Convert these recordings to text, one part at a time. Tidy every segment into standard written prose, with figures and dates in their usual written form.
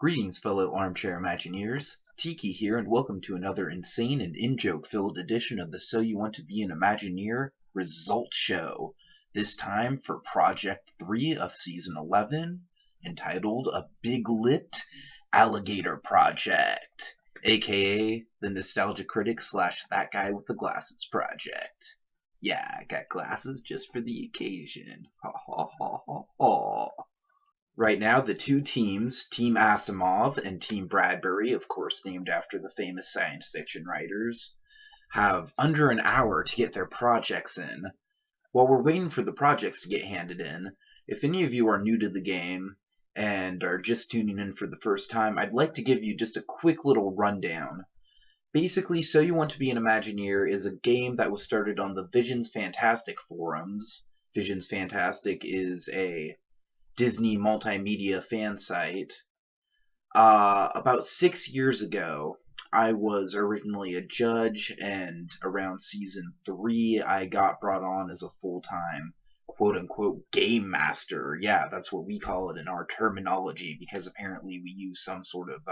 Greetings, fellow armchair Imagineers. Tiki here, and welcome to another insane and in-joke-filled edition of the So You Want to Be an Imagineer Result Show. This time for Project 3 of Season 11, entitled A Big Lipped Alligator Project, aka the Nostalgia Critic / ThatGuyWithTheGlasses Project. Yeah, I got glasses just for the occasion. Ha ha ha ha ha. Right now, the two teams, Team Asimov and Team Bradbury, of course named after the famous science fiction writers, have under an hour to get their projects in. While we're waiting for the projects to get handed in, if any of you are new to the game and are just tuning in for the first time, I'd like to give you just a quick little rundown. Basically, So You Want to Be an Imagineer is a game that was started on the Visions Fantastic forums. Visions Fantastic is a Disney multimedia fan site. About 6 years ago, I was originally a judge, and around season 3, I got brought on as a full-time, quote-unquote, game master. Yeah, that's what we call it in our terminology, because apparently we use some sort of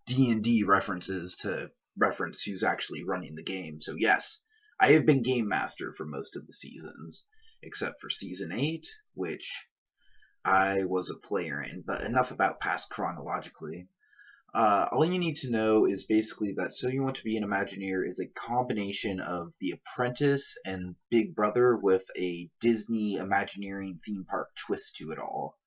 D&D references to reference who's actually running the game. So yes, I have been game master for most of the seasons, except for season 8, which I was a player in, but enough about past chronologically. All you need to know is basically that So You Want to Be an Imagineer is a combination of The Apprentice and Big Brother with a Disney Imagineering theme park twist to it all.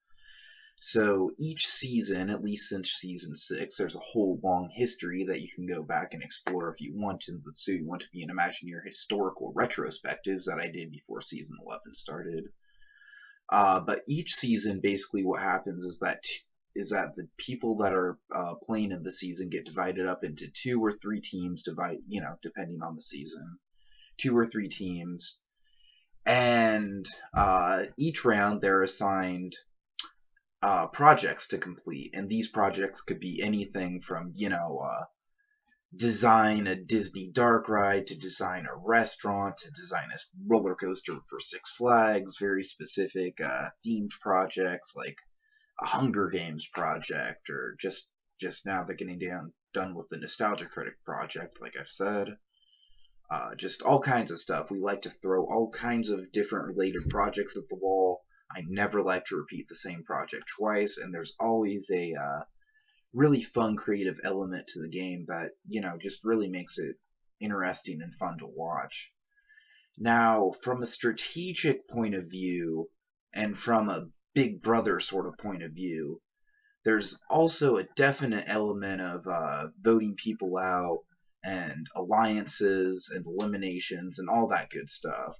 So each season, at least since season 6, there's a whole long history that you can go back and explore if you want in the So You Want to Be an Imagineer historical retrospectives that I did before season 11 started. But each season, basically what happens is that the people that are playing in the season get divided up into 2 or 3 teams, depending on the season. 2 or 3 teams. And each round they're assigned projects to complete. And these projects could be anything from, design a Disney dark ride, to design a restaurant, to design a roller coaster for Six Flags, very specific themed projects like a Hunger Games project, or just now they're getting done with the Nostalgia Critic project, like I've said. Just all kinds of stuff. We like to throw all kinds of different related projects at the wall. I never like to repeat the same project twice, and there's always a really fun creative element to the game that, just really makes it interesting and fun to watch. Now, from a strategic point of view, and from a Big Brother sort of point of view, there's also a definite element of voting people out, and alliances, and eliminations, and all that good stuff.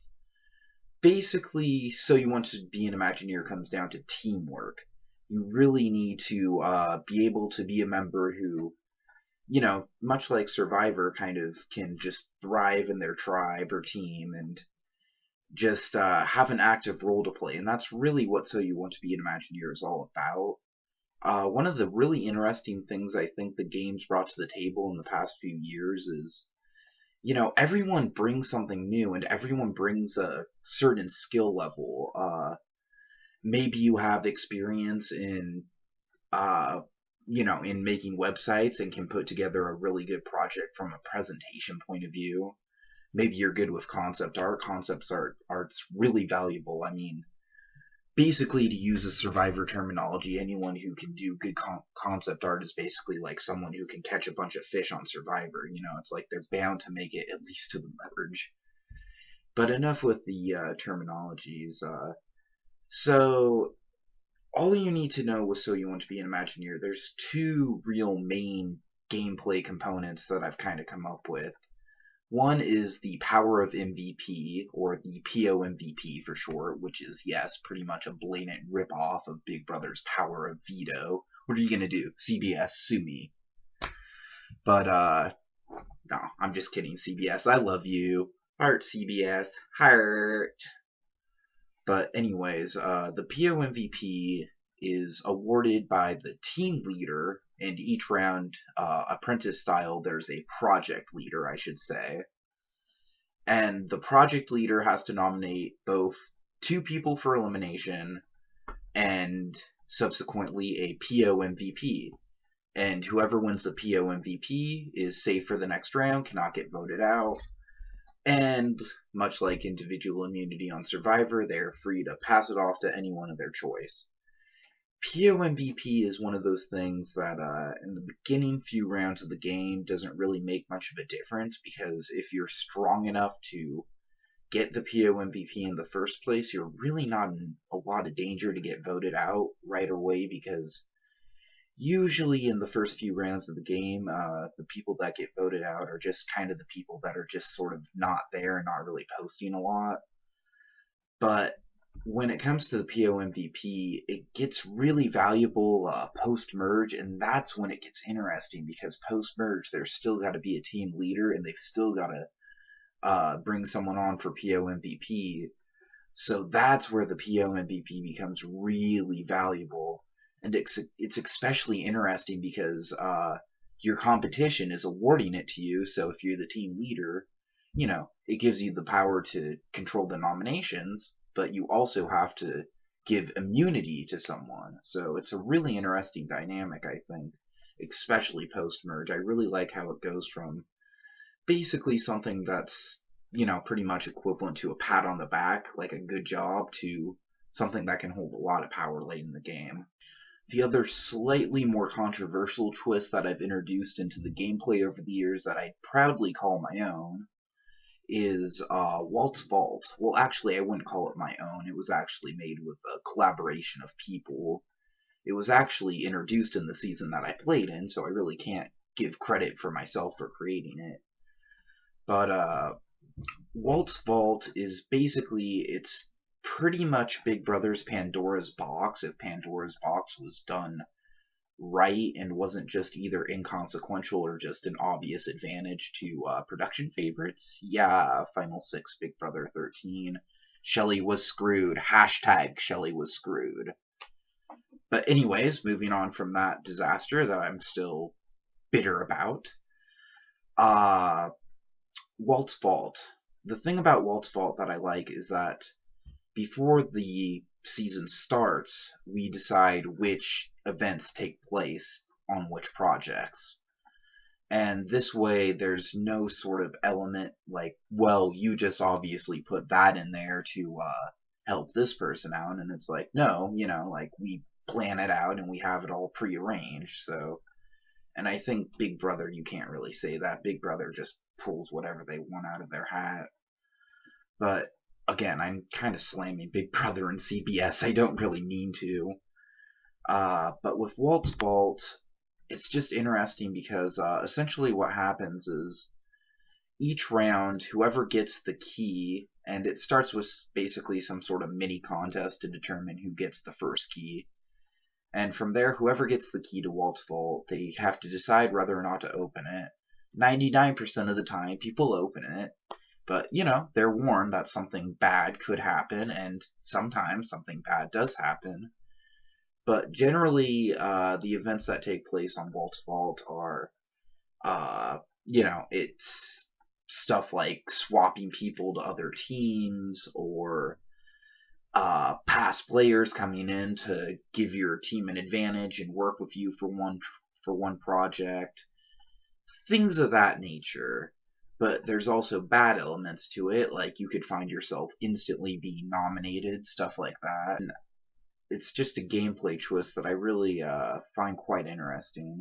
Basically, So You Want to Be an Imagineer comes down to teamwork. You really need to be able to be a member who, much like Survivor, kind of can just thrive in their tribe or team and just have an active role to play. And that's really what So You Want to Be an Imagineer is all about. One of the really interesting things I think the game's brought to the table in the past few years is, everyone brings something new, and everyone brings a certain skill level. Maybe you have experience in, in making websites and can put together a really good project from a presentation point of view. Maybe you're good with concept art. Art's really valuable. I mean, basically, to use a Survivor terminology, anyone who can do good concept art is basically like someone who can catch a bunch of fish on Survivor. It's like they're bound to make it at least to the merge. But enough with the terminologies. So, all you need to know with So You Want to Be an Imagineer, there's 2 real main gameplay components that I've kind of come up with. One is the power of MVP, or the POMVP for short, which is, yes, pretty much a blatant rip-off of Big Brother's power of veto. What are you gonna do? CBS, sue me. But, no, I'm just kidding, CBS. I love you. Heart, CBS. Heart. But anyways, the POMVP is awarded by the team leader, and each round, apprentice style, there's a project leader, I should say. And the project leader has to nominate both 2 people for elimination and subsequently a POMVP. and whoever wins the PO MVP is safe for the next round, cannot get voted out. And much like individual immunity on Survivor, they are free to pass it off to anyone of their choice. PO MVP is one of those things that in the beginning few rounds of the game doesn't really make much of a difference, because if you're strong enough to get the PO MVP in the first place, you're really not in a lot of danger to get voted out right away, because usually in the first few rounds of the game, the people that get voted out are just kind of the people that are just sort of not there and not really posting a lot. But when it comes to the PO MVP, it gets really valuable post-merge, and that's when it gets interesting, because post-merge there's still got to be a team leader, and they've still got to bring someone on for PO MVP. So that's where the PO MVP becomes really valuable. And it's especially interesting because your competition is awarding it to you, so if you're the team leader, you know, it gives you the power to control the nominations, but you also have to give immunity to someone. So it's a really interesting dynamic, I think, especially post-merge. I really like how it goes from basically something that's, you know, pretty much equivalent to a pat on the back, like a good job, to something that can hold a lot of power late in the game. The other slightly more controversial twist that I've introduced into the gameplay over the years that I proudly call my own is Walt's Vault. Well, actually, I wouldn't call it my own. It was actually made with a collaboration of people. It was actually introduced in the season that I played in, so I really can't give credit for myself for creating it. But Walt's Vault is basically, it's pretty much Big Brother's Pandora's Box, if Pandora's Box was done right and wasn't just either inconsequential or just an obvious advantage to production favorites. Yeah, Final Six, Big Brother 13. Shelly was screwed. Hashtag Shelly was screwed. But anyways, moving on from that disaster that I'm still bitter about. Walt's Vault. The thing about Walt's Vault that I like is that before the season starts, we decide which events take place on which projects. And this way, there's no sort of element like, well, you just obviously put that in there to help this person out. And it's like, no, you know, like we plan it out and we have it all prearranged. So, and I think Big Brother, you can't really say that. Big Brother just pulls whatever they want out of their hat. But again, I'm kind of slamming Big Brother and CBS. I don't really mean to. But with Walt's Vault, it's just interesting because essentially what happens is each round, whoever gets the key, and it starts with basically some sort of mini contest to determine who gets the first key. And from there, whoever gets the key to Walt's Vault, they have to decide whether or not to open it. 99% of the time, people open it. But, you know, they're warned that something bad could happen, and sometimes something bad does happen. But generally, the events that take place on Walt's Vault are, you know, it's stuff like swapping people to other teams, or past players coming in to give your team an advantage and work with you for one project. Things of that nature. But there's also bad elements to it, like you could find yourself instantly being nominated, stuff like that. And it's just a gameplay twist that I really find quite interesting.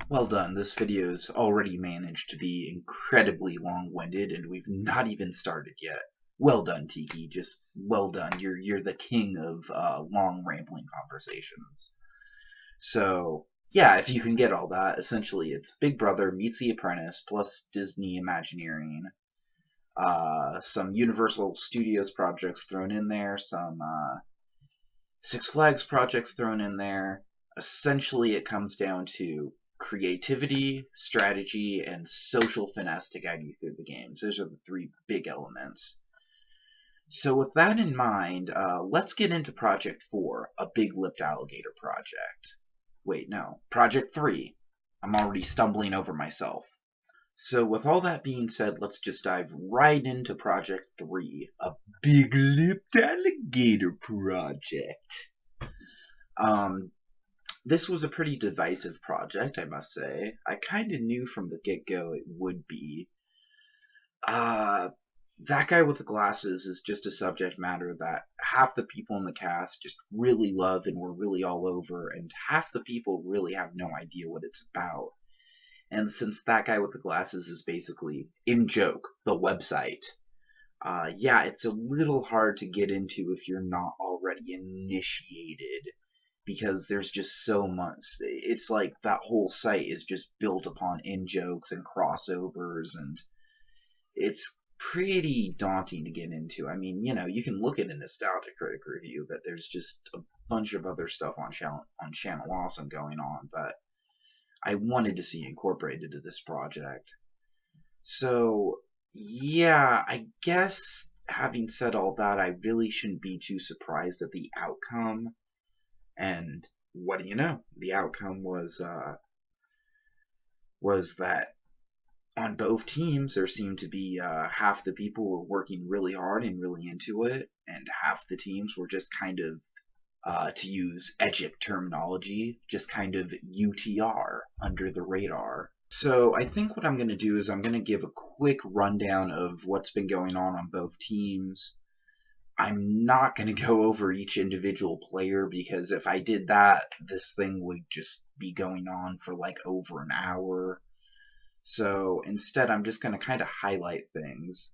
Well done, this video's already managed to be incredibly long-winded, and we've not even started yet. Well done, Tiki, just well done. You're the king of long, rambling conversations. So, yeah, if you can get all that, essentially it's Big Brother meets The Apprentice plus Disney Imagineering. Some Universal Studios projects thrown in there, some Six Flags projects thrown in there. Essentially it comes down to creativity, strategy, and social finesse to guide you through the games. Those are the three big elements. So with that in mind, let's get into Project 4, a Big Lipped Alligator Project. Wait, no, Project 3. I'm already stumbling over myself. So with all that being said, let's just dive right into Project 3, a Big Lipped Alligator Project. This was a pretty divisive project, I must say. I kind of knew from the get-go it would be. Uh, that guy with the glasses is just a subject matter that half the people in the cast just really love and were really all over, and half the people really have no idea what it's about. And since that guy with the glasses is basically In Joke, the website, yeah, it's a little hard to get into if you're not already initiated because there's just so much. It's like that whole site is just built upon in jokes and crossovers, and it's pretty daunting to get into. I mean, you can look at a Nostalgia Critic review, but there's just a bunch of other stuff on Channel Awesome going on that I wanted to see incorporated into this project. So, yeah, I guess having said all that, I really shouldn't be too surprised at the outcome. And what do you know? The outcome was that on both teams there seemed to be half the people were working really hard and really into it, and half the teams were just kind of, to use Egypt terminology, just kind of UTR, under the radar. So I think what I'm going to do is I'm going to give a quick rundown of what's been going on both teams. I'm not going to go over each individual player because if I did that, this thing would just be going on for like over an hour. So instead, I'm just going to kind of highlight things.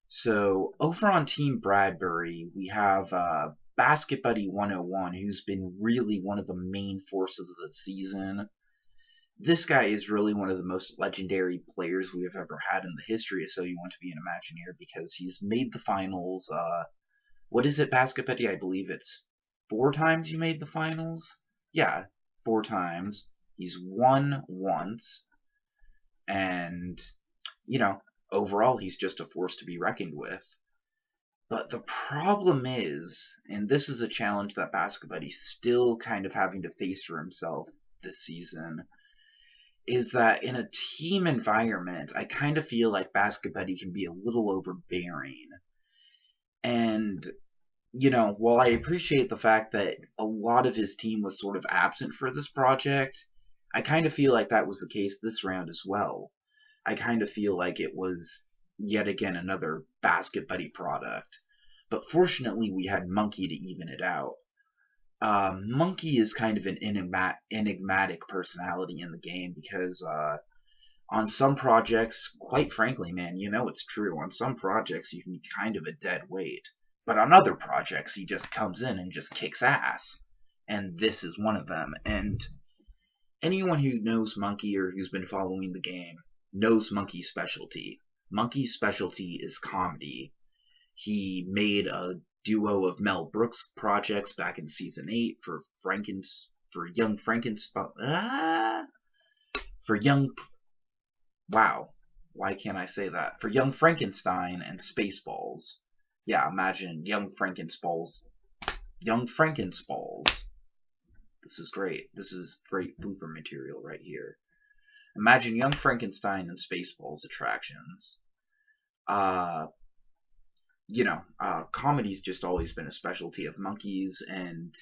So over on Team Bradbury, we have Basket Buddy 101, who's been really one of the main forces of the season. This guy is really one of the most legendary players we have ever had in the history of So You Want to Be an Imagineer because he's made the finals. What is it, Basket Buddy? I believe it's 4 times you made the finals? Yeah, 4 times. He's won once. And, overall, he's just a force to be reckoned with. But the problem is, and this is a challenge that Basket Buddy's still kind of having to face for himself this season, is that in a team environment, I kind of feel like Basket Buddy can be a little overbearing. And, while I appreciate the fact that a lot of his team was sort of absent for this project, I kind of feel like that was the case this round as well. I kind of feel like it was yet again another Basket Buddy product. But fortunately, we had Monkey to even it out. Monkey is kind of an enigmatic personality in the game because on some projects, quite frankly, man, it's true. On some projects, you can be kind of a dead weight. But on other projects, he just comes in and just kicks ass. And this is one of them. And anyone who knows Monkey or who's been following the game knows Monkey's specialty. Monkey's specialty is comedy. He made a duo of Mel Brooks projects back in season 8 for Young Frankenstein. Wow, why can't I say that? For Young Frankenstein and Spaceballs. Yeah, imagine Young Frankenspalls. This is great. This is great blooper material right here. Imagine Young Frankenstein and Spaceballs attractions. Comedy's just always been a specialty of Monkey's, and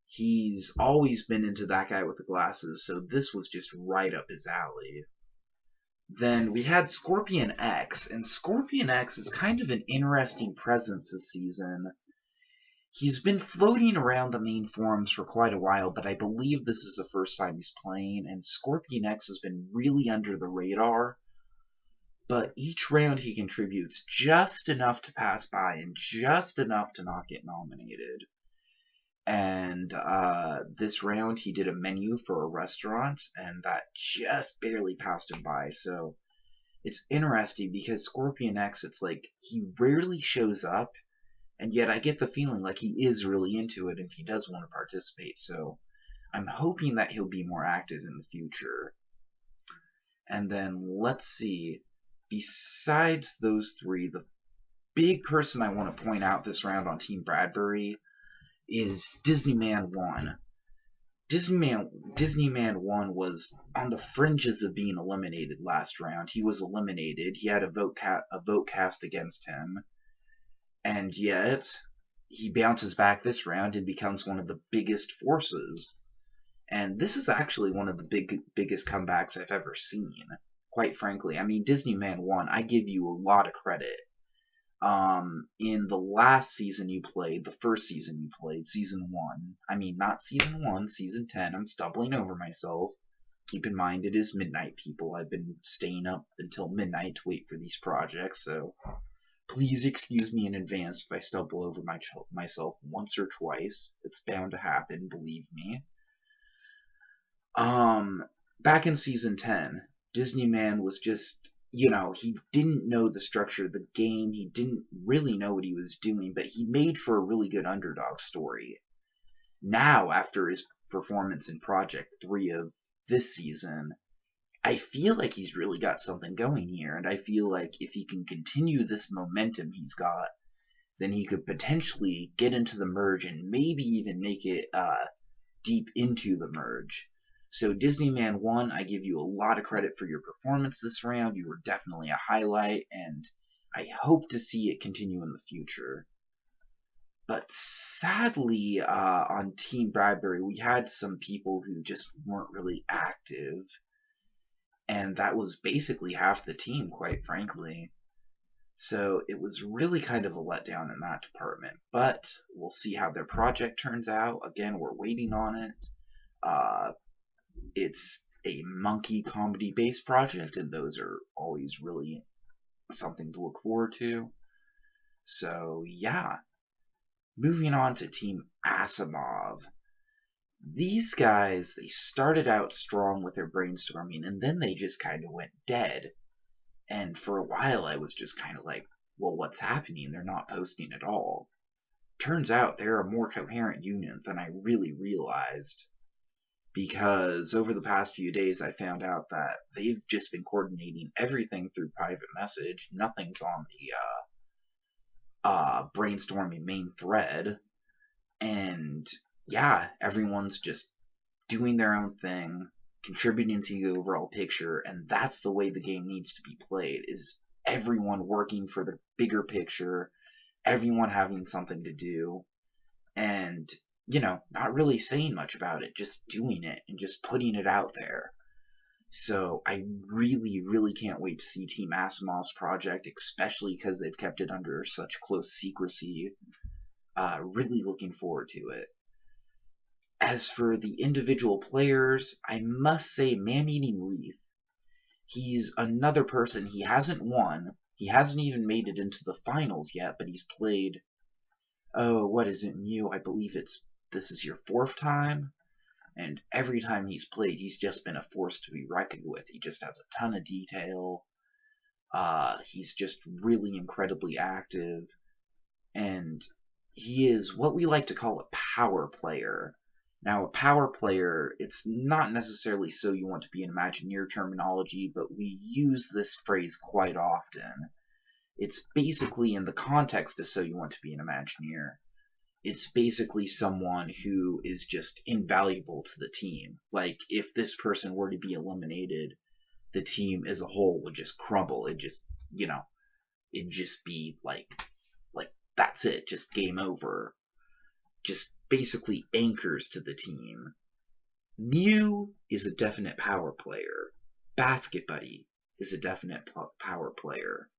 he's always been into That Guy with the Glasses, so this was just right up his alley. Then we had Scorpion X, and Scorpion X is kind of an interesting presence this season. He's been floating around the main forums for quite a while, but I believe this is the first time he's playing, and Scorpion X has been really under the radar. But each round he contributes just enough to pass by and just enough to not get nominated. And this round he did a menu for a restaurant, and that just barely passed him by. So it's interesting because Scorpion X, it's like he rarely shows up, and yet I get the feeling like he is really into it and he does want to participate. So I'm hoping that he'll be more active in the future. And then let's see. Besides those 3, the big person I want to point out this round on Team Bradbury is Disneyman 1. Disneyman 1 was on the fringes of being eliminated last round. He was eliminated. He had a vote cast against him. And yet, he bounces back this round and becomes one of the biggest forces. And this is actually one of the biggest comebacks I've ever seen. Quite frankly, I mean, Disney Man 1, I give you a lot of credit. In the last season you played, the first season you played, season 1, I mean, not season 1, season 10, I'm stumbling over myself. Keep in mind, it is midnight, people. I've been staying up until midnight to wait for these projects, so please excuse me in advance if I stumble over myself once or twice. It's bound to happen, believe me. Back in season 10, Disney Man was just, he didn't know the structure of the game. He didn't really know what he was doing, but he made for a really good underdog story. Now, after his performance in Project 3 of this season, I feel like he's really got something going here, and I feel like if he can continue this momentum he's got, then he could potentially get into the merge and maybe even make it deep into the merge. So Disney Man 1, I give you a lot of credit for your performance this round. You were definitely a highlight, and I hope to see it continue in the future. But sadly, on Team Bradbury, we had some people who just weren't really active, and that was basically half the team, quite frankly. So it was really kind of a letdown in that department. But we'll see how their project turns out. Again, we're waiting on it. It's a monkey comedy-based project, and those are always really something to look forward to. So yeah, moving on to Team Asimov. These guys, they started out strong with their brainstorming, and then they just kind of went dead. And for a while, I was just kind of like, well, what's happening? They're not posting at all. Turns out they're a more coherent unit than I really realized. Because over the past few days, I found out that they've just been coordinating everything through private message. Nothing's on the brainstorming main thread. And yeah, everyone's just doing their own thing, contributing to the overall picture, and that's the way the game needs to be played, is everyone working for the bigger picture, everyone having something to do, and, not really saying much about it, just doing it and just putting it out there. So I really, really can't wait to see Team Asimov's project, especially because they've kept it under such close secrecy. Really looking forward to it. As for the individual players, I must say Man-Eating Wreath, he's another person. He hasn't won. He hasn't even made it into the finals yet, but he's played, what is it, Mew? I believe this is your 4th time, and every time he's played, he's just been a force to be reckoned with. He just has a ton of detail. He's just really incredibly active, and he is what we like to call a power player. Now, a power player, it's not necessarily so you want to be an Imagineer terminology, but we use this phrase quite often. It's basically in the context of so you want to be an Imagineer. It's basically someone who is just invaluable to the team. Like, if this person were to be eliminated, the team as a whole would just crumble. It'd just be like that's it, just game over. Just basically anchors to the team. Mew is a definite power player. Basket Buddy is a definite power player.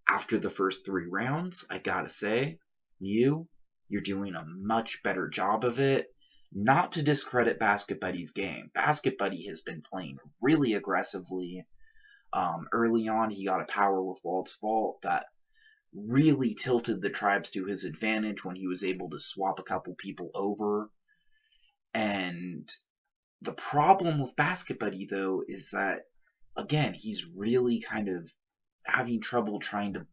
After the first 3 rounds, I gotta say, Mew, you're doing a much better job of it. Not to discredit Basket Buddy's game. Basket Buddy has been playing really aggressively. Early on, he got a power with Walt's Vault that really tilted the tribes to his advantage when he was able to swap a couple people over. And the problem with Basket Buddy, though, is that, again, he's really kind of having trouble trying to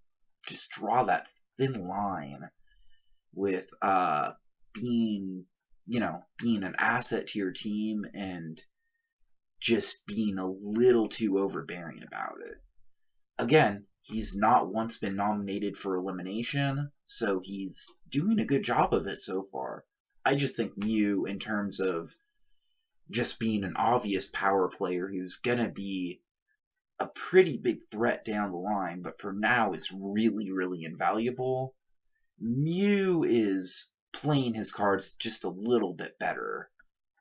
just draw that thin line with being an asset to your team and just being a little too overbearing about it. Again, he's not once been nominated for elimination, so he's doing a good job of it so far. I just think Mew, in terms of just being an obvious power player who's gonna be a pretty big threat down the line, but for now is really, really invaluable. Mew is playing his cards just a little bit better.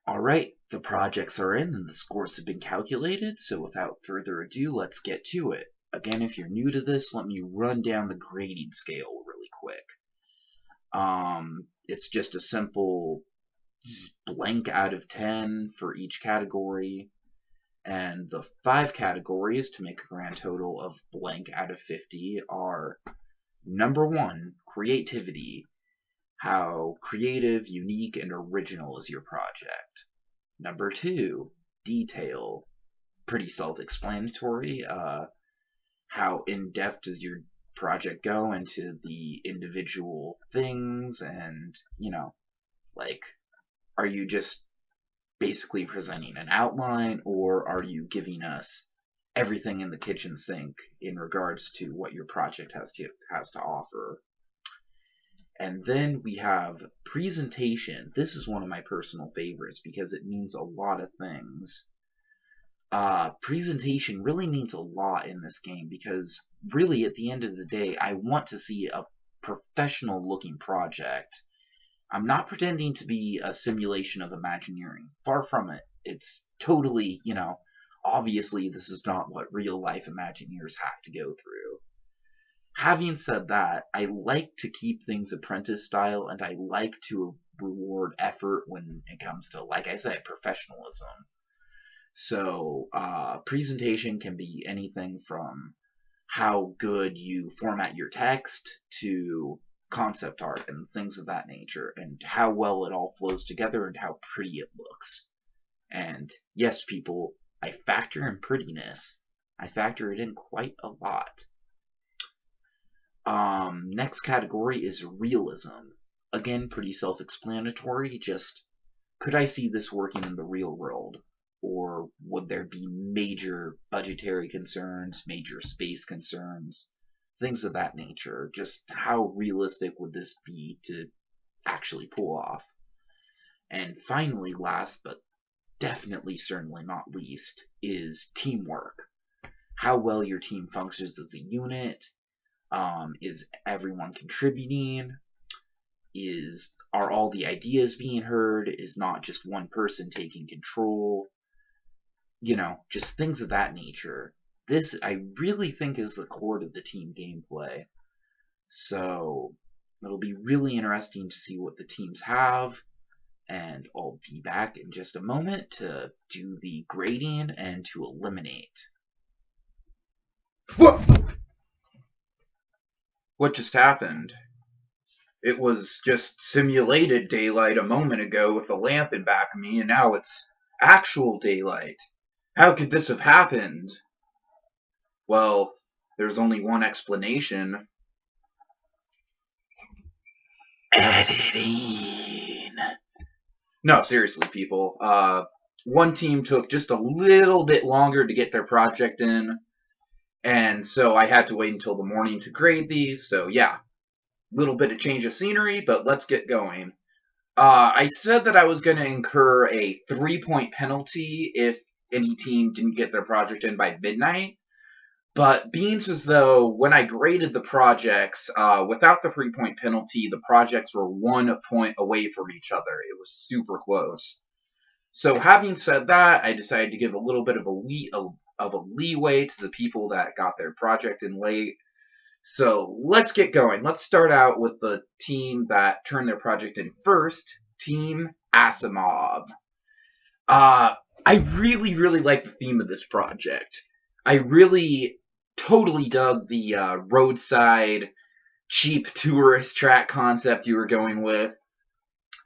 Alright, the projects are in and the scores have been calculated, so without further ado, let's get to it. Again, if you're new to this, let me run down the grading scale really quick. It's just a simple blank out of 10 for each category, and the 5 categories to make a grand total of blank out of 50 are: number 1, creativity. How creative, unique, and original is your project? Number 2, detail. Pretty self-explanatory. How in-depth does your project go into the individual things, and, like, are you just basically presenting an outline, or are you giving us everything in the kitchen sink in regards to what your project has to offer? And then we have presentation. This is one of my personal favorites because it means a lot of things. Presentation really means a lot in this game because really at the end of the day, I want to see a professional looking project. I'm not pretending to be a simulation of Imagineering. Far from it. It's totally, obviously this is not what real life Imagineers have to go through. Having said that, I like to keep things apprentice style, and I like to reward effort when it comes to, like I said, professionalism. So, presentation can be anything from how good you format your text to concept art and things of that nature, and how well it all flows together and how pretty it looks. And yes, people, I factor in prettiness. I factor it in quite a lot. Next category is realism. Again, pretty self-explanatory, just could I see this working in the real world? Or would there be major budgetary concerns, major space concerns, things of that nature? Just how realistic would this be to actually pull off? And finally, last but definitely certainly not least, is teamwork. How well your team functions as a unit. Is everyone contributing? Are all the ideas being heard? Is not just one person taking control? Just things of that nature. This, I really think, is the core to the team gameplay. So, it'll be really interesting to see what the teams have, and I'll be back in just a moment to do the grading and to eliminate. What just happened? It was just simulated daylight a moment ago with a lamp in back of me, and now it's actual daylight. How could this have happened? Well, there's only one explanation. Editing. No, seriously, people. One team took just a little bit longer to get their project in, and so I had to wait until the morning to grade these, so yeah. Little bit of change of scenery, but let's get going. I said that I was going to incur a 3-point penalty if any team didn't get their project in by midnight, but being as though when I graded the projects, without the 3-point penalty, the projects were 1 point away from each other. It was super close. So having said that, I decided to give a little bit of a leeway to the people that got their project in late. So let's get going. Let's start out with the team that turned their project in first, Team Asimov. I really, really like the theme of this project. I really totally dug the roadside, cheap tourist track concept you were going with.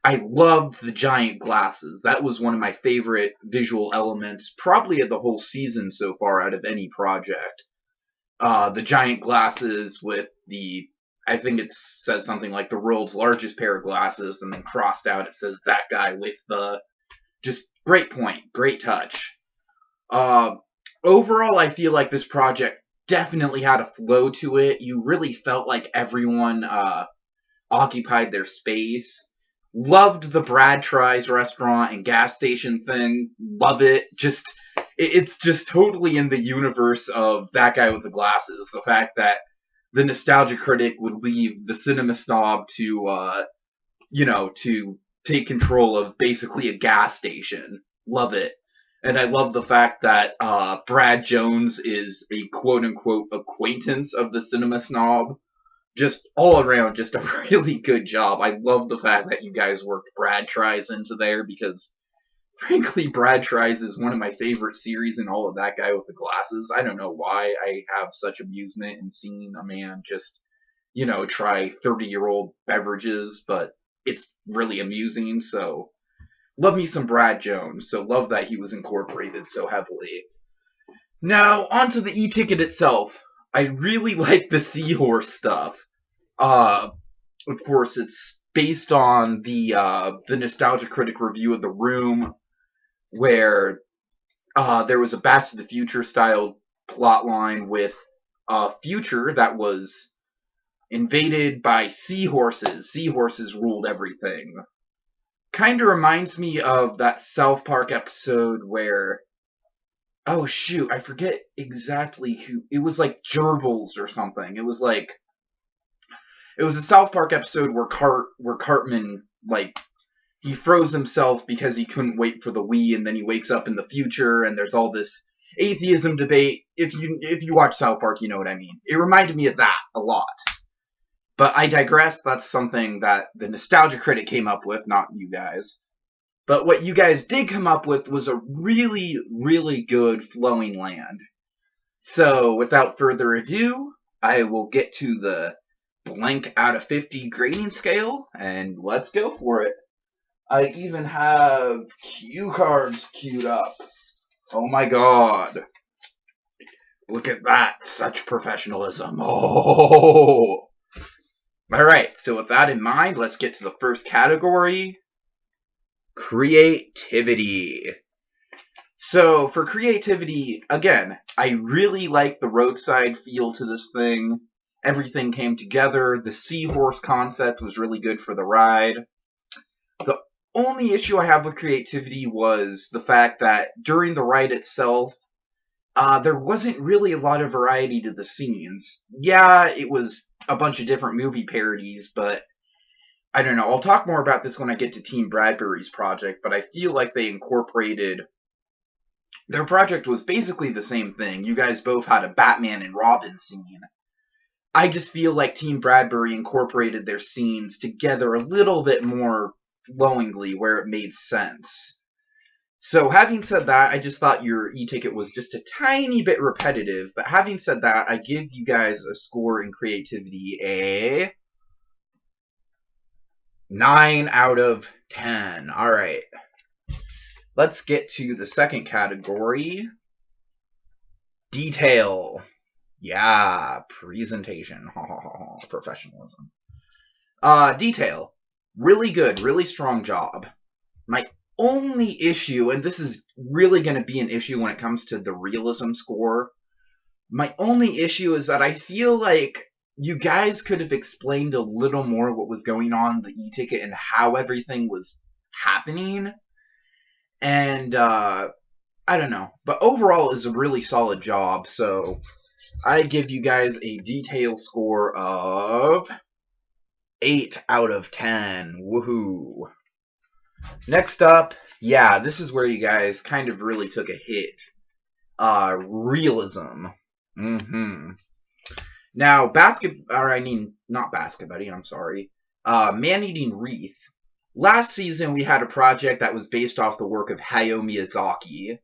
I loved the giant glasses. That was one of my favorite visual elements, probably of the whole season so far out of any project. The giant glasses with I think it says something like the world's largest pair of glasses, and then crossed out it says that guy with just great point, great touch. Overall, I feel like this project definitely had a flow to it. You really felt like everyone occupied their space. Loved the Brad Tries restaurant and gas station thing. Love it. It's just totally in the universe of That Guy with the Glasses. The fact that the Nostalgia Critic would leave the cinema snob to take control of basically a gas station. Love it. And I love the fact that Brad Jones is a quote-unquote acquaintance of the cinema snob. Just all around, just a really good job. I love the fact that you guys worked Brad Tries into there, because frankly, Brad Tries is one of my favorite series in all of That Guy with the Glasses. I don't know why I have such amusement in seeing a man just, try 30-year-old beverages, but it's really amusing, so love me some Brad Jones, so love that he was incorporated so heavily. Now, onto the e-ticket itself. I really like the seahorse stuff. Of course, it's based on the Nostalgia Critic review of The Room, where there was a Back to the Future style plotline with a future that was invaded by seahorses. Seahorses ruled everything. Kind of reminds me of that South Park episode where, oh shoot, I forget exactly who, it was like Gerbils or something. It was a South Park episode where Cartman, like, he froze himself because he couldn't wait for the Wii, and then he wakes up in the future, and there's all this atheism debate. If you watch South Park, you know what I mean. It reminded me of that a lot. But I digress, that's something that the Nostalgia Critic came up with, not you guys. But what you guys did come up with was a really, really good flowing land. So, without further ado, I will get to the blank out of 50 grading scale, and let's go for it. I even have cue cards queued up. Oh my god. Look at that, such professionalism. Oh! Alright, so with that in mind, let's get to the first category. Creativity. So, for creativity, again, I really like the roadside feel to this thing. Everything came together. The seahorse concept was really good for the ride. The only issue I have with creativity was the fact that during the ride itself, there wasn't really a lot of variety to the scenes. Yeah, it was a bunch of different movie parodies, but I don't know. I'll talk more about this when I get to Team Bradbury's project, but I feel like they incorporated... Their project was basically the same thing. You guys both had a Batman and Robin scene. I just feel like Team Bradbury incorporated their scenes together a little bit more flowingly where it made sense. So having said that, I just thought your e-ticket was just a tiny bit repetitive, but having said that, I give you guys a score in creativity, a 9 out of 10. Alright. Let's get to the second category. Detail. Yeah, presentation. Professionalism. Detail. Really good, really strong job. My only issue, and this is really going to be an issue when it comes to the realism score, my only issue is that I feel like you guys could have explained a little more what was going on in the e-ticket and how everything was happening. And, I don't know. But overall, it's a really solid job, so I give you guys a detail score of 8 out of 10. Woohoo! Next up, yeah, this is where you guys kind of really took a hit. Realism. Now, not Basket Buddy, I'm sorry. Man-Eating Wreath. Last season, we had a project that was based off the work of Hayao Miyazaki.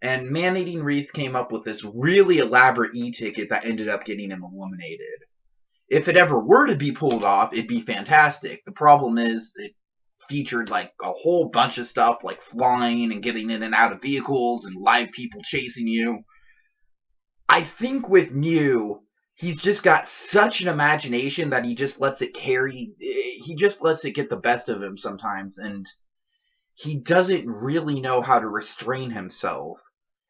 And Man-Eating Wreath came up with this really elaborate e-ticket that ended up getting him eliminated. If it ever were to be pulled off, it'd be fantastic. The problem is, it featured like a whole bunch of stuff like flying and getting in and out of vehicles and live people chasing you. I think with Mew, he's just got such an imagination that he just lets it get the best of him sometimes, and he doesn't really know how to restrain himself.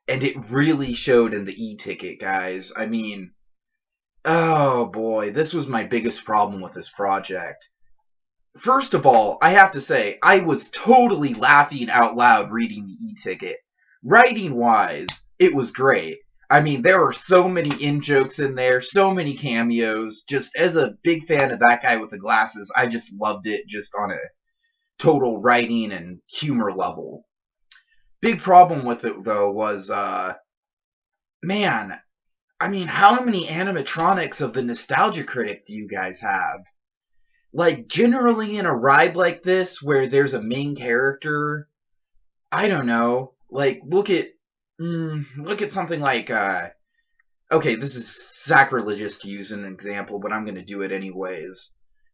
And it really showed in the e-ticket, guys. I mean, oh boy, this was my biggest problem with this project. First of all, I have to say, I was totally laughing out loud reading the e-ticket. Writing-wise, it was great. I mean, there were so many in-jokes in there, so many cameos. Just as a big fan of That Guy with the Glasses, I just loved it just on a total writing and humor level. Big problem with it, though, was, man, I mean, how many animatronics of the Nostalgia Critic do you guys have? Like, generally in a ride like this, where there's a main character, I don't know, like, look at something like, okay, this is sacrilegious to use an example, but I'm gonna do it anyways.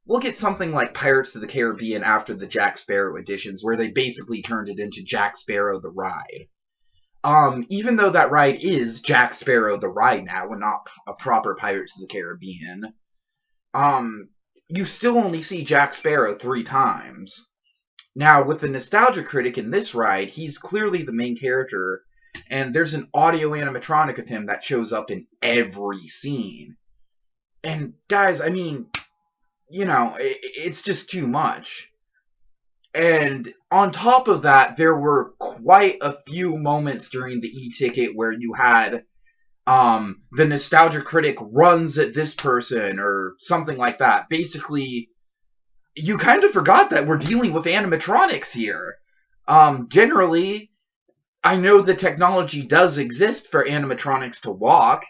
Look at something like Pirates of the Caribbean after the Jack Sparrow editions, where they basically turned it into Jack Sparrow the Ride. Even though that ride is Jack Sparrow the Ride now, and not a proper Pirates of the Caribbean, you still only see Jack Sparrow 3 times. Now, with the Nostalgia Critic in this ride, he's clearly the main character, and there's an audio animatronic of him that shows up in every scene. And, guys, I mean, you know, it's just too much. And on top of that, there were quite a few moments during the e-ticket where you had the Nostalgia Critic runs at this person or something like that. Basically, you kind of forgot that we're dealing with animatronics here. Generally, I know the technology does exist for animatronics to walk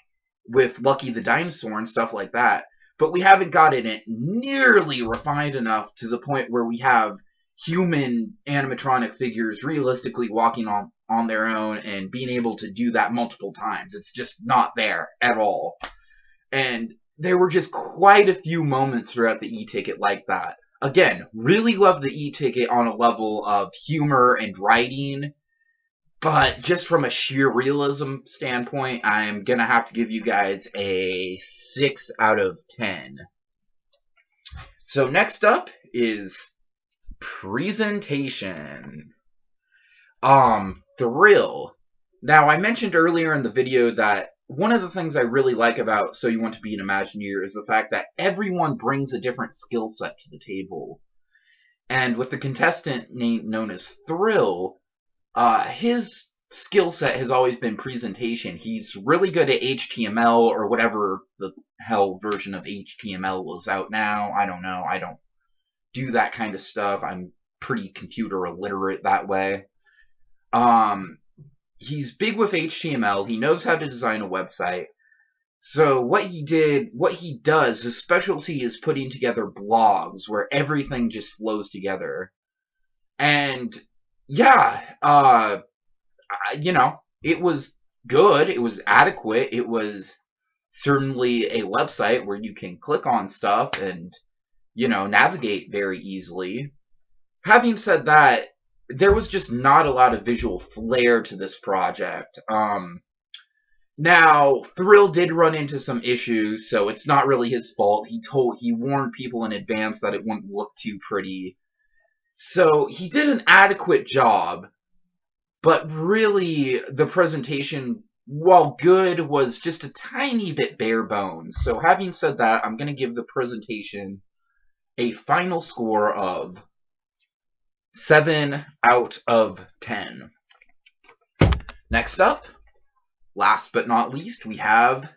with Lucky the Dinosaur and stuff like that, but we haven't gotten it nearly refined enough to the point where we have human animatronic figures realistically walking on their own and being able to do that multiple times. It's just not there at all. And there were just quite a few moments throughout the e-ticket like that. Again, really love the e-ticket on a level of humor and writing, but just from a sheer realism standpoint, I'm gonna have to give you guys a 6 out of 10. So next up is presentation. Thrill. Now, I mentioned earlier in the video that one of the things I really like about So You Want to Be an Imagineer is the fact that everyone brings a different skill set to the table. And with the contestant known as Thrill, his skill set has always been presentation. He's really good at HTML or whatever the hell version of HTML is out now. I don't know. I don't do that kind of stuff. I'm pretty computer illiterate that way. He's big with HTML. He knows how to design a website. So what he does, his specialty is putting together blogs where everything just flows together. And yeah, you know, it was good. It was adequate. It was certainly a website where you can click on stuff and, you know, navigate very easily. Having said that, there was just not a lot of visual flair to this project. Now, Thrill did run into some issues, so it's not really his fault. He warned people in advance that it wouldn't look too pretty. So he did an adequate job, but really the presentation, while good, was just a tiny bit bare bones. So having said that, I'm going to give the presentation a final score of 7 out of 10. Next up, last but not least, we have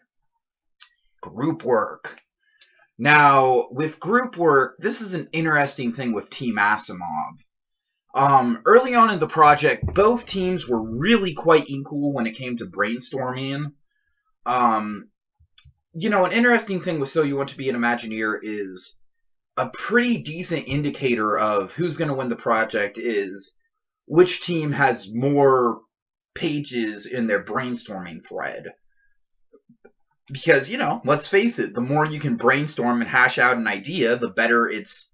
group work. Now, with group work, this is an interesting thing with Team Asimov. Early on in the project, both teams were really quite equal when it came to brainstorming. You know, an interesting thing with So You Want to Be an Imagineer is a pretty decent indicator of who's going to win the project is which team has more pages in their brainstorming thread. Because, you know, let's face it, the more you can brainstorm and hash out an idea, the better it's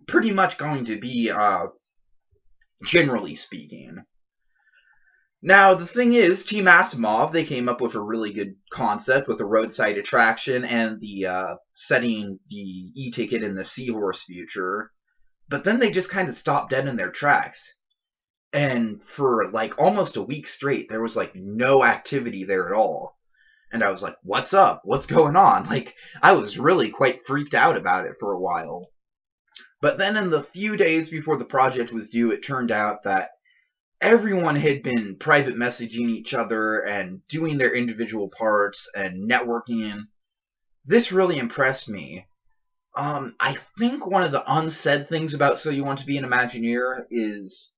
pretty much going to be, generally speaking. Now, the thing is, Team Asimov, they came up with a really good concept with a roadside attraction and the setting the e-ticket in the seahorse future, but then they just kind of stopped dead in their tracks. And for, like, almost a week straight, there was, like, no activity there at all. And I was like, what's up? What's going on? Like, I was really quite freaked out about it for a while. But then in the few days before the project was due, it turned out that everyone had been private messaging each other and doing their individual parts and networking. This really impressed me. I think one of the unsaid things about So You Want to Be an Imagineer is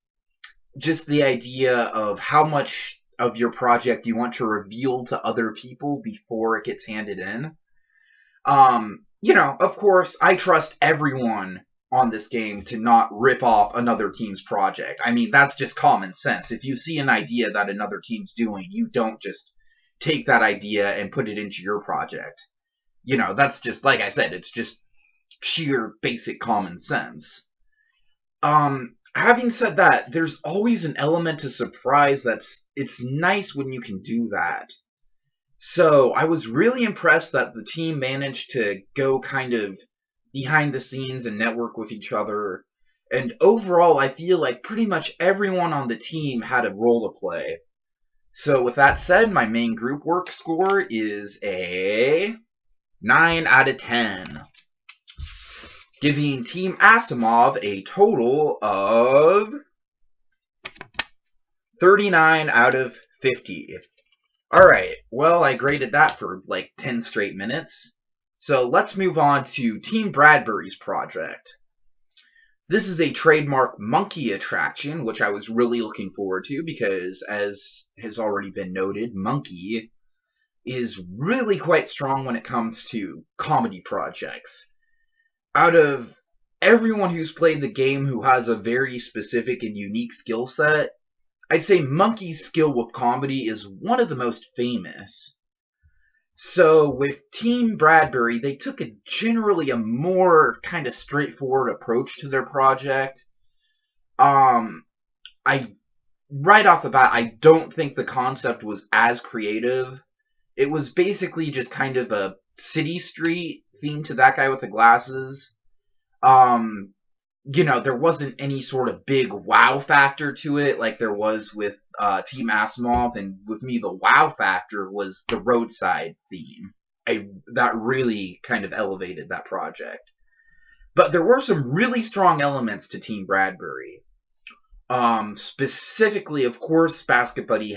just the idea of how much of your project you want to reveal to other people before it gets handed in. Of course, I trust everyone on this game to not rip off another team's project. I mean, that's just common sense. If you see an idea that another team's doing, you don't just take that idea and put it into your project. That's just, like I said, it's just sheer basic common sense. Having said that, there's always an element of surprise it's nice when you can do that. So I was really impressed that the team managed to go kind of behind the scenes and network with each other. And overall, I feel like pretty much everyone on the team had a role to play. So with that said, my main group work score is a 9 out of 10. Giving Team Asimov a total of 39 out of 50. Alright, well, I graded that for like 10 straight minutes. So let's move on to Team Bradbury's project. This is a trademark monkey attraction, which I was really looking forward to because, as has already been noted, Monkey is really quite strong when it comes to comedy projects. Out of everyone who's played the game who has a very specific and unique skill set, I'd say Monkey's skill with comedy is one of the most famous. So with Team Bradbury, they took generally a more kind of straightforward approach to their project. Right off the bat, I don't think the concept was as creative. It was basically just kind of a city street theme to That Guy with the Glasses. There wasn't any sort of big wow factor to it like there was with Team Asimov, and with me the wow factor was the roadside theme. That really kind of elevated that project. But there were some really strong elements to Team Bradbury. Specifically, of course, Basket Buddy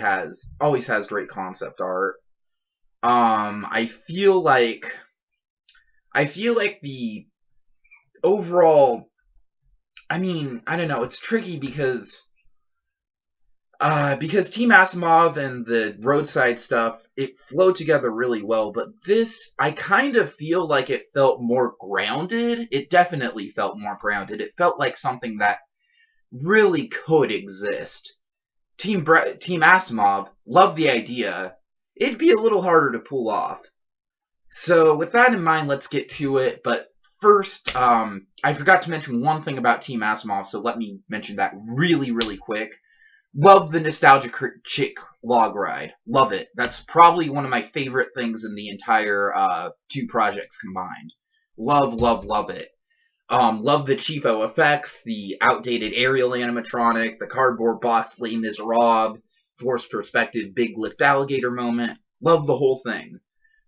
always has great concept art. I feel like the overall, I don't know, it's tricky because Team Asimov and the roadside stuff, it flowed together really well, but this, I kind of feel like it felt more grounded. It definitely felt more grounded. It felt like something that really could exist. Team Asimov, loved the idea. It'd be a little harder to pull off. So with that in mind, let's get to it. But first, I forgot to mention one thing about Team Asimov, so let me mention that really, really quick. Love the Nostalgia Critic log ride. Love it. That's probably one of my favorite things in the entire two projects combined. Love, love, love it. Love the cheapo effects, the outdated aerial animatronic, the cardboard box Les Miserables, forced perspective Big Lipped Alligator moment. Love the whole thing.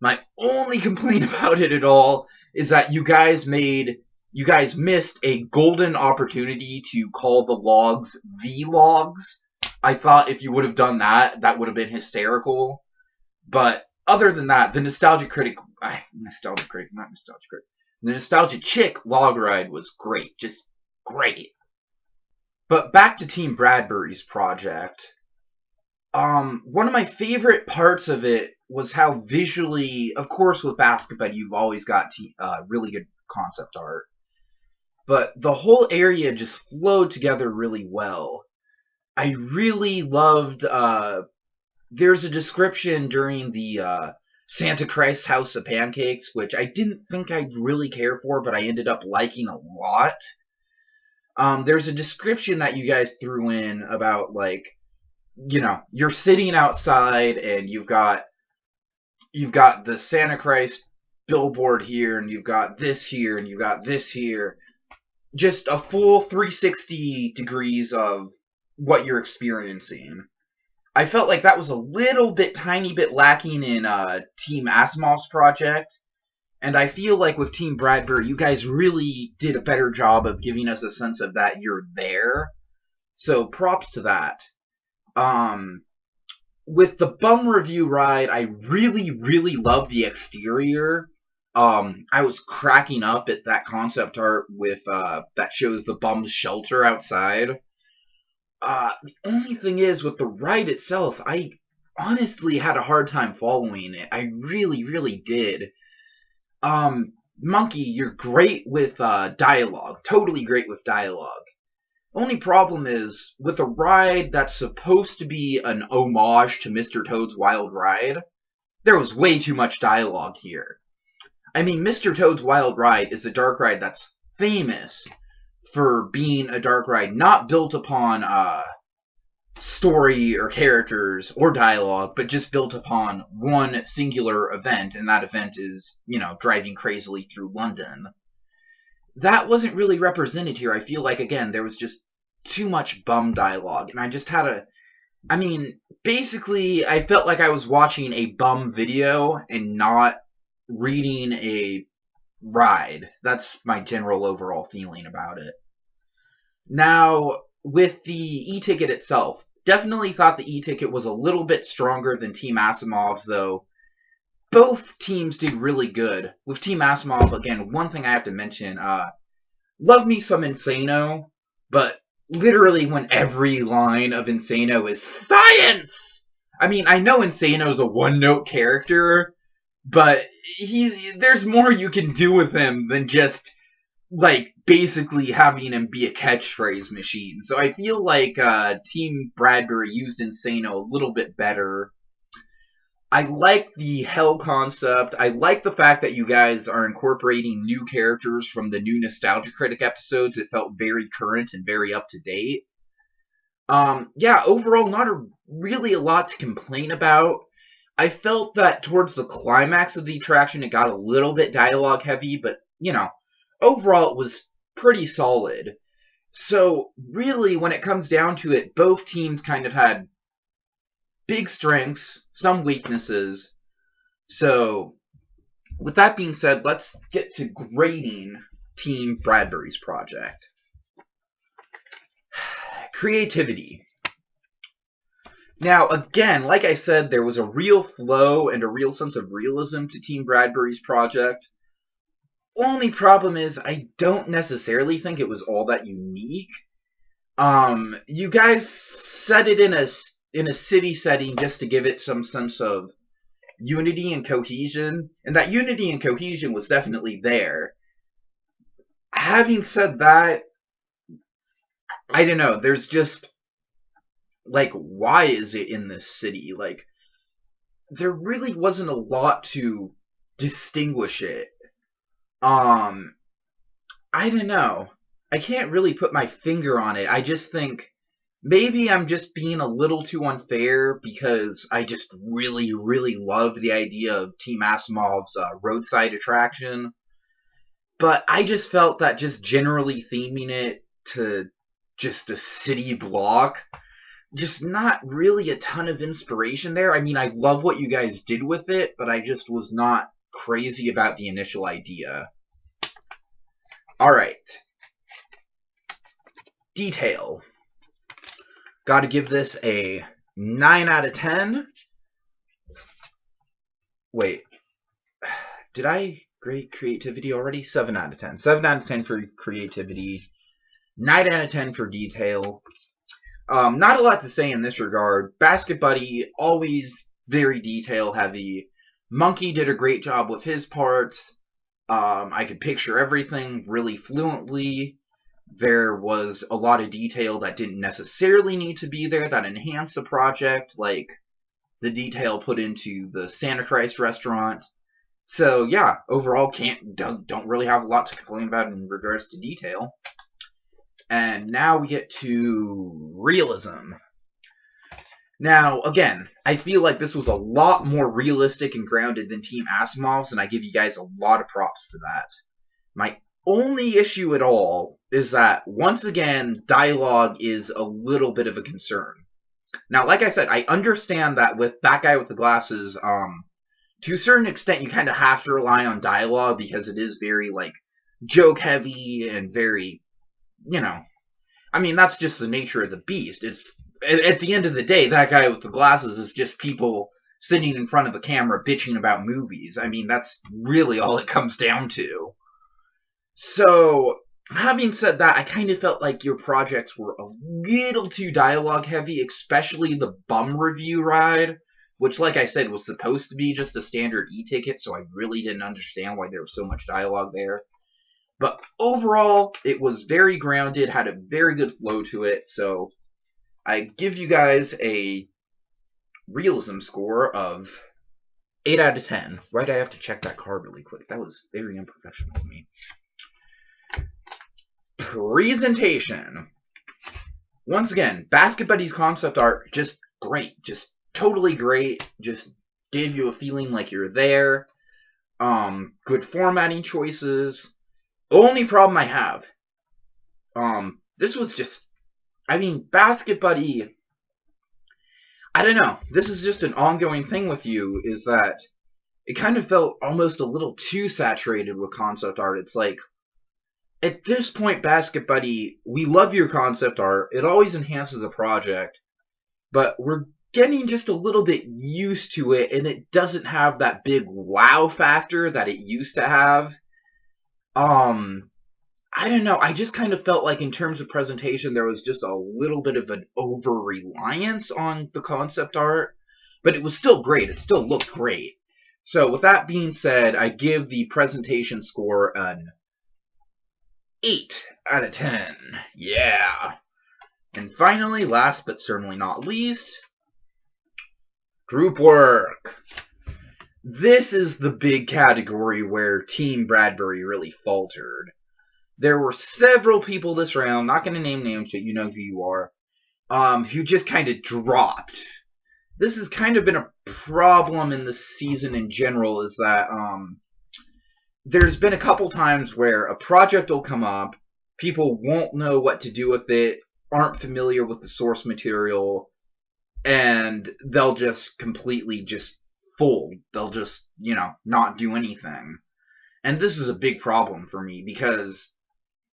My only complaint about it at all is that you guys missed a golden opportunity to call the logs V-logs. I thought if you would have done that, that would have been hysterical. But other than that, the Nostalgia Critic, the Nostalgia Chick log ride was great. Just great. But back to Team Bradbury's project. One of my favorite parts of it was how visually, of course with Basket Buddy, you've always got really good concept art. But the whole area just flowed together really well. I really loved, there's a description during the Santa Christ's House of Pancakes, which I didn't think I'd really care for, but I ended up liking a lot. There's a description that you guys threw in about, like, you're sitting outside and you've got the Santa Christ billboard here, and you've got this here, and you've got this here. Just a full 360 degrees of what you're experiencing. I felt like that was a tiny bit lacking in Team Asimov's project. And I feel like with Team Bradbury, you guys really did a better job of giving us a sense of that you're there. So props to that. With the Bum Review ride, I really, really love the exterior. I was cracking up at that concept art with that shows the bum's shelter outside. The only thing is, with the ride itself, I honestly had a hard time following it. I really, really did. Monkey, you're great with dialogue. Totally great with dialogue. Only problem is, with a ride that's supposed to be an homage to Mr. Toad's Wild Ride, there was way too much dialogue here. I mean, Mr. Toad's Wild Ride is a dark ride that's famous for being a dark ride not built upon story or characters or dialogue, but just built upon one singular event, and that event is, driving crazily through London. That wasn't really represented here. I feel like, again, there was just too much bum dialogue, and I just had basically, I felt like I was watching a bum video and not reading a ride. That's my general overall feeling about it. Now, with the e-ticket itself, definitely thought the e-ticket was a little bit stronger than Team Asimov's, though both teams did really good. With Team Asimov, again, one thing I have to mention, love me some Insano, but literally when every line of Insano is science! I mean, I know Insano's a one-note character, but there's more you can do with him than just, basically having him be a catchphrase machine. So I feel like Team Bradbury used Insano a little bit better. I like the hell concept. I like the fact that you guys are incorporating new characters from the new Nostalgia Critic episodes. It felt very current and very up to date. Yeah, overall, not really a lot to complain about. I felt that towards the climax of the attraction, it got a little bit dialogue heavy, but, overall it was pretty solid. So, really, when it comes down to it, both teams kind of had big strengths, some weaknesses. So, with that being said, let's get to grading Team Bradbury's project. Creativity. Now, again, like I said, there was a real flow and a real sense of realism to Team Bradbury's project. Only problem is, I don't necessarily think it was all that unique. You guys set it in a city setting just to give it some sense of unity and cohesion, and that unity and cohesion was definitely there. Having said that, I don't know, there's just, why is it in this city? There really wasn't a lot to distinguish it. I don't know. I can't really put my finger on it. I just think maybe I'm just being a little too unfair because I just really, really love the idea of Team Asimov's roadside attraction. But I just felt that just generally theming it to just a city block, just not really a ton of inspiration there. I mean, I love what you guys did with it, but I just was not crazy about the initial idea. Alright. Detail. Gotta give this a 9 out of 10. Wait. Did I grade creativity already? 7 out of 10. 7 out of 10 for creativity. 9 out of 10 for detail. Not a lot to say in this regard. Basket Buddy, always very detail heavy. Monkey did a great job with his parts. I could picture everything really fluently. There was a lot of detail that didn't necessarily need to be there that enhanced the project, like the detail put into the Santa Christ restaurant. So yeah, overall don't really have a lot to complain about in regards to detail. And now we get to realism. Now, again, I feel like this was a lot more realistic and grounded than Team Asimov's, and I give you guys a lot of props for that. My only issue at all is that, once again, dialogue is a little bit of a concern. Now, like I said, I understand that with That Guy with the Glasses, to a certain extent, you kind of have to rely on dialogue because it is very, joke-heavy and very, I mean, that's just the nature of the beast. It's at the end of the day, That Guy with the Glasses is just people sitting in front of a camera bitching about movies. I mean, that's really all it comes down to. So, having said that, I kind of felt like your projects were a little too dialogue heavy, especially the bum review ride, which, like I said, was supposed to be just a standard e-ticket, so I really didn't understand why there was so much dialogue there. But overall, it was very grounded, had a very good flow to it, so I give you guys a realism score of 8 out of 10. Right, I have to check that card really quick. That was very unprofessional of me. Presentation. Once again, Basket Buddies concept art, just great. Just totally great. Just gave you a feeling like you're there. Good formatting choices. Only problem I have, this was just, I mean, Basket Buddy, I don't know, this is just an ongoing thing with you, is that it kind of felt almost a little too saturated with concept art. It's like, at this point, Basket Buddy, we love your concept art, it always enhances a project, but we're getting just a little bit used to it, and it doesn't have that big wow factor that it used to have. I don't know, I just kind of felt like in terms of presentation, there was just a little bit of an over-reliance on the concept art, but it was still great, it still looked great. So with that being said, I give the presentation score an 8 out of 10. Yeah. And finally, last but certainly not least, group work. This is the big category where Team Bradbury really faltered. There were several people this round, not going to name names, but you know who you are, who just kind of dropped. This has kind of been a problem in the season in general, is that there's been a couple times where a project will come up, people won't know what to do with it, aren't familiar with the source material, and they'll just completely just fold. They'll just, not do anything. And this is a big problem for me, because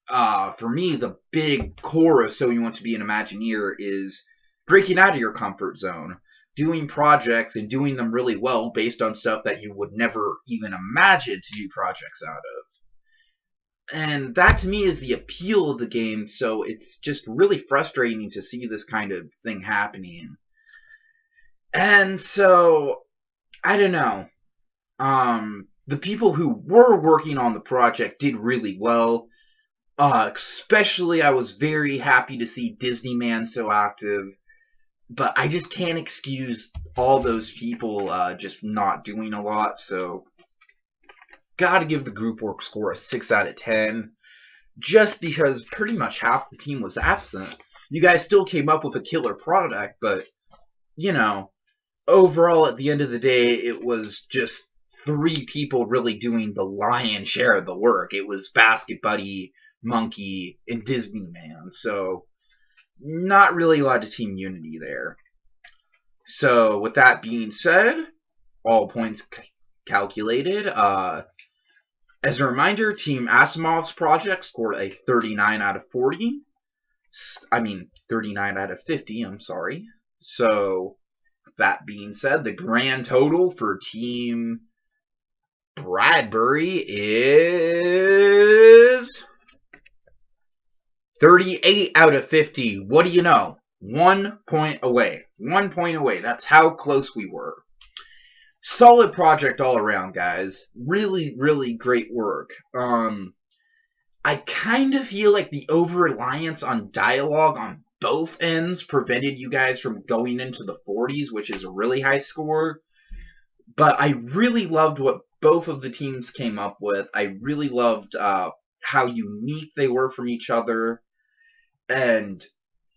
for me, the big core of So You Want to Be an Imagineer is breaking out of your comfort zone, doing projects and doing them really well based on stuff that you would never even imagine to do projects out of. And that to me is the appeal of the game, so it's just really frustrating to see this kind of thing happening. And so, I don't know. The people who were working on the project did really well. Especially, I was very happy to see Disney Man so active. But I just can't excuse all those people just not doing a lot. So, gotta give the group work score a 6 out of 10. Just because pretty much half the team was absent. You guys still came up with a killer product, but, overall, at the end of the day, it was just 3 people really doing the lion's share of the work. It was Basket Buddy, Monkey, and Disney Man. So, not really a lot of team unity there. So, with that being said, all points calculated. As a reminder, Team Asimov's project scored a 39 out of 40. 39 out of 50, I'm sorry. So, that being said, the grand total for Team Bradbury is 38 out of 50. What do you know? 1 point away. 1 point away. That's how close we were. Solid project all around, guys. Really, really great work. I kind of feel like the over-reliance on dialogue on both ends prevented you guys from going into the 40s, which is a really high score. But I really loved what both of the teams came up with. I really loved how unique they were from each other. And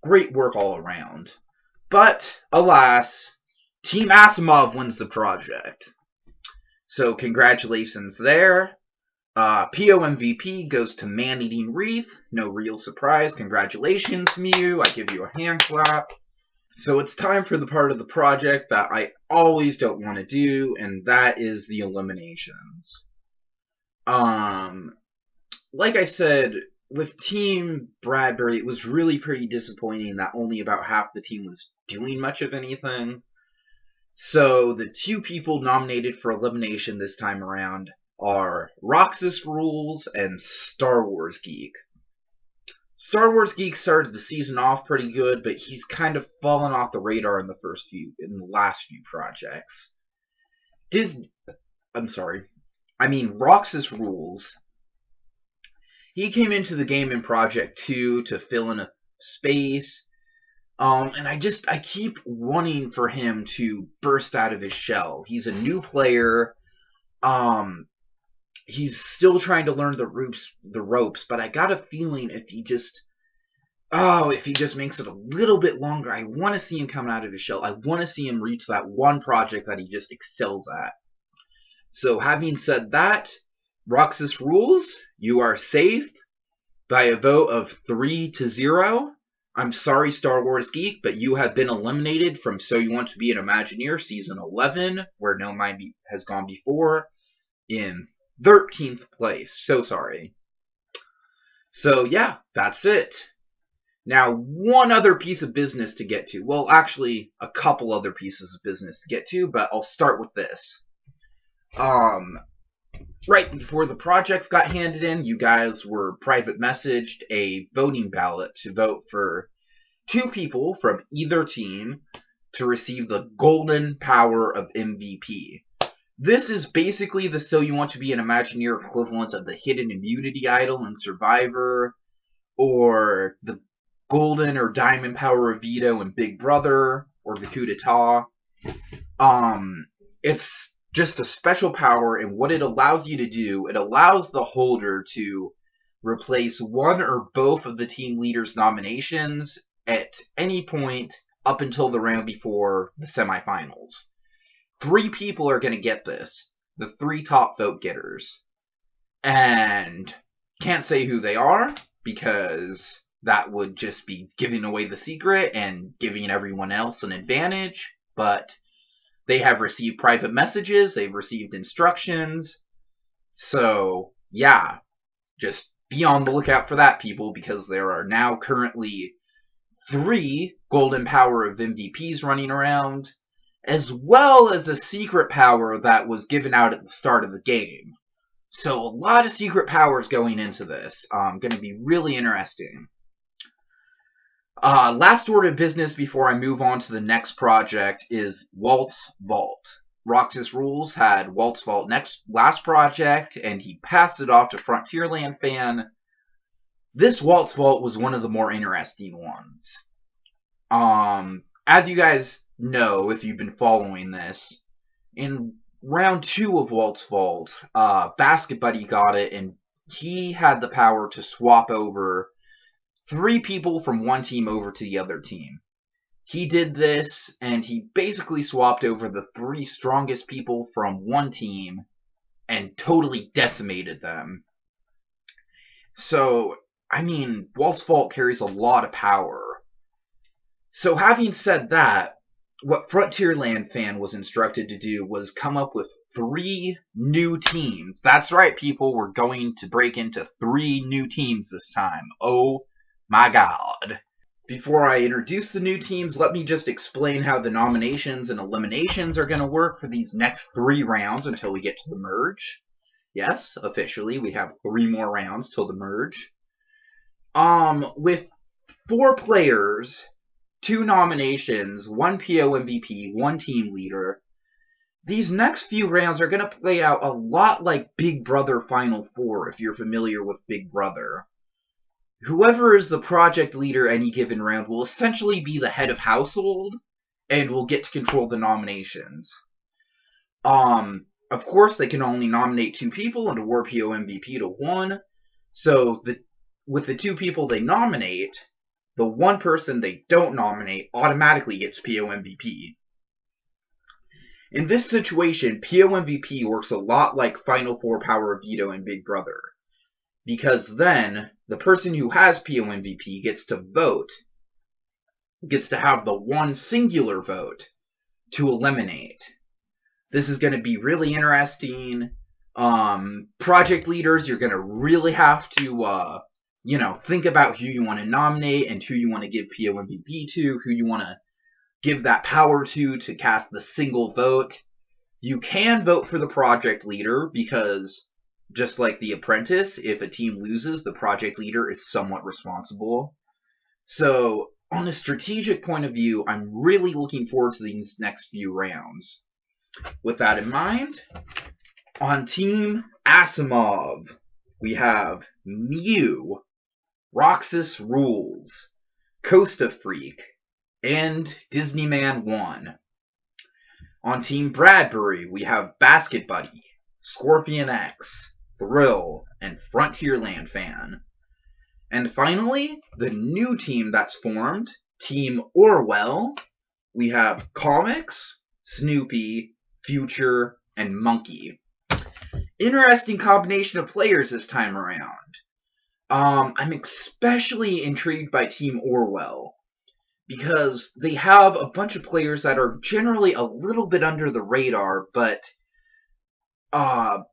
great work all around. But, alas, Team Asimov wins the project. So, congratulations there. PO MVP goes to Man-Eating Wreath. No real surprise. Congratulations, Mew. I give you a hand clap. So, it's time for the part of the project that I always don't want to do, and that is the eliminations. Like I said, with Team Bradbury, it was really pretty disappointing that only about half the team was doing much of anything. So the two people nominated for elimination this time around are Roxas Rules and Star Wars Geek. Star Wars Geek started the season off pretty good, but he's kind of fallen off the radar in the last few projects. Roxas Rules. He came into the game in Project 2 to fill in a space. And I keep wanting for him to burst out of his shell. He's a new player. He's still trying to learn the ropes, but I got a feeling if he just makes it a little bit longer, I want to see him come out of his shell. I want to see him reach that one project that he just excels at. So having said that, Roxas Rules, you are safe by a vote of 3-0. I'm sorry, Star Wars Geek, but you have been eliminated from So You Want to Be an Imagineer Season 11, where No Mind has gone before, in 13th place. So sorry. So yeah, that's it. Now, one other piece of business to get to. Well, actually, a couple other pieces of business to get to, but I'll start with this. Right before the projects got handed in, you guys were private messaged a voting ballot to vote for two people from either team to receive the golden power of MVP. This is basically the So You Want to Be an Imagineer equivalent of the hidden immunity idol in Survivor, or the golden or diamond power of veto in Big Brother, or the coup d'etat. It's just a special power, and what it allows you to do, it allows the holder to replace one or both of the team leader's nominations at any point up until the round before the semifinals. 3 people are going to get this. The 3 top vote getters. And can't say who they are, because that would just be giving away the secret and giving everyone else an advantage. But they have received private messages, they've received instructions. So, yeah, just be on the lookout for that, people, because there are now currently 3 Golden Power of MVPs running around, as well as a secret power that was given out at the start of the game. So a lot of secret powers going into this. Going to be really interesting. Last order of business before I move on to the next project is Walt's Vault. Roxas Rules had Walt's Vault last project, and he passed it off to Frontierland Fan. This Walt's Vault was one of the more interesting ones. As you guys know, if you've been following this, in round 2 of Walt's Vault, Basket Buddy got it, and he had the power to swap over 3 people from one team over to the other team. He did this, and he basically swapped over the 3 strongest people from one team and totally decimated them. So, Walt's Vault carries a lot of power. So having said that, what Frontierland Fan was instructed to do was come up with 3 new teams. That's right, people, we're going to break into 3 new teams this time. Oh my god. Before I introduce the new teams, let me just explain how the nominations and eliminations are going to work for these next 3 rounds until we get to the merge. Yes, officially, we have 3 more rounds till the merge. With 4 players, 2 nominations, 1 PO MVP, 1 team leader, these next few rounds are going to play out a lot like Big Brother Final 4, if you're familiar with Big Brother. Whoever is the project leader any given round will essentially be the head of household and will get to control the nominations. Of course, they can only nominate 2 people and award PO MVP to 1. So with the 2 people they nominate, the 1 person they don't nominate automatically gets PO MVP. In this situation, PO MVP works a lot like Final 4 Power of Veto in Big Brother. Because then, the person who has PO MVP gets to vote, gets to have the 1 singular vote to eliminate. This is going to be really interesting. Project leaders, you're going to really have to, think about who you want to nominate and who you want to give PO MVP to, who you want to give that power to cast the single vote. You can vote for the project leader because, just like The Apprentice, if a team loses, the project leader is somewhat responsible. So, on a strategic point of view, I'm really looking forward to these next few rounds. With that in mind, on Team Asimov, we have Mew, Roxas Rules, Costa Freak, and Disneyman 1. On Team Bradbury, we have Basket Buddy, Scorpion X, Thrill, and Frontierland Fan. And finally, the new team that's formed, Team Orwell, we have Comics, Snoopy, Future, and Monkey. Interesting combination of players this time around. I'm especially intrigued by Team Orwell because they have a bunch of players that are generally a little bit under the radar, but are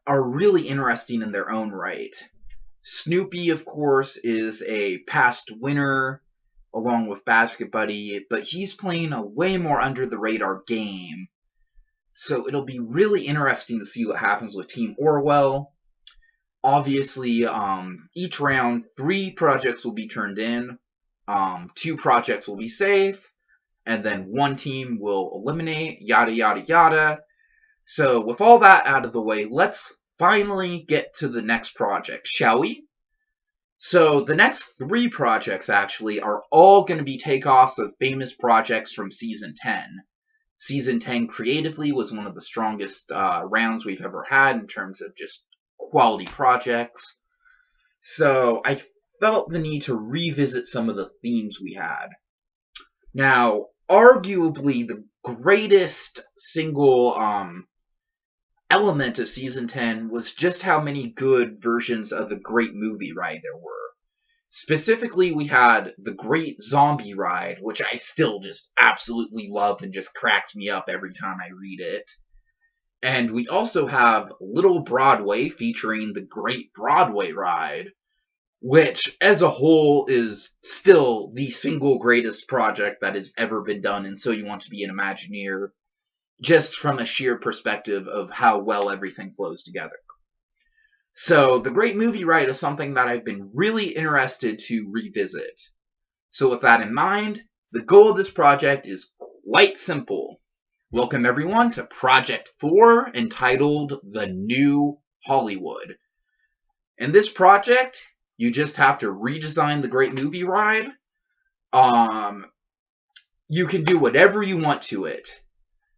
really interesting in their own right. Snoopy, of course, is a past winner along with Basket Buddy, but he's playing a way more under the radar game. So it'll be really interesting to see what happens with Team Orwell. Obviously, each round, 3 projects will be turned in, 2 projects will be safe, and then 1 team will eliminate, yada yada yada. So with all that out of the way, let's finally get to the next project, shall we? So the next 3 projects, actually, are all going to be takeoffs of famous projects from Season 10. Season 10 creatively was one of the strongest rounds we've ever had in terms of just quality projects. So I felt the need to revisit some of the themes we had. Now, arguably the greatest single element of Season 10 was just how many good versions of the Great Movie Ride there were. Specifically, we had the Great Zombie Ride, which I still just absolutely love and just cracks me up every time I read it. And we also have Little Broadway featuring the Great Broadway Ride, which as a whole is still the single greatest project that has ever been done in So You Want to Be an Imagineer, just from a sheer perspective of how well everything flows together. So, the Great Movie Ride is something that I've been really interested to revisit. So with that in mind, the goal of this project is quite simple. Welcome everyone to Project 4, entitled The New Hollywood. In this project, you just have to redesign the Great Movie Ride. You can do whatever you want to it.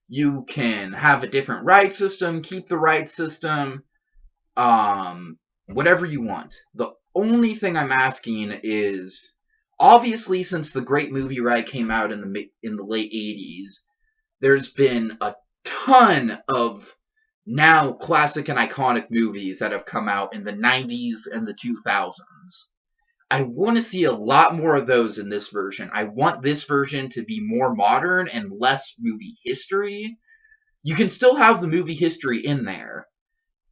You can have a different ride system, keep the ride system, whatever you want. The only thing I'm asking is, obviously, since the Great Movie Ride came out in the late 80s, there's been a ton of now classic and iconic movies that have come out in the 90s and the 2000s. I want to see a lot more of those in this version. I want this version to be more modern and less movie history. You can still have the movie history in there.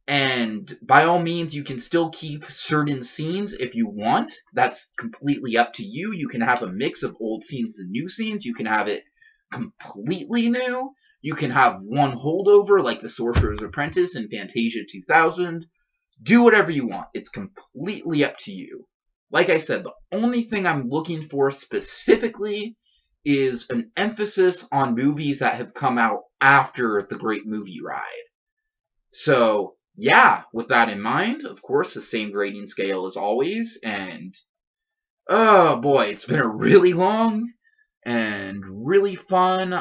And by all means, you can still keep certain scenes if you want. That's completely up to you. You can have a mix of old scenes and new scenes. You can have it completely new. You can have one holdover like The Sorcerer's Apprentice and Fantasia 2000. Do whatever you want. It's completely up to you. Like I said, the only thing I'm looking for specifically is an emphasis on movies that have come out after the Great Movie Ride. So, yeah, with that in mind, of course, the same grading scale as always, and oh boy, it's been a really long and really fun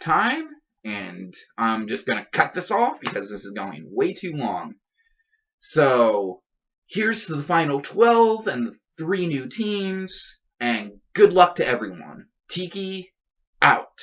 time, and I'm just gonna cut this off because this is going way too long. So, here's to the final 12 and the 3 new teams, and good luck to everyone. Tiki, out.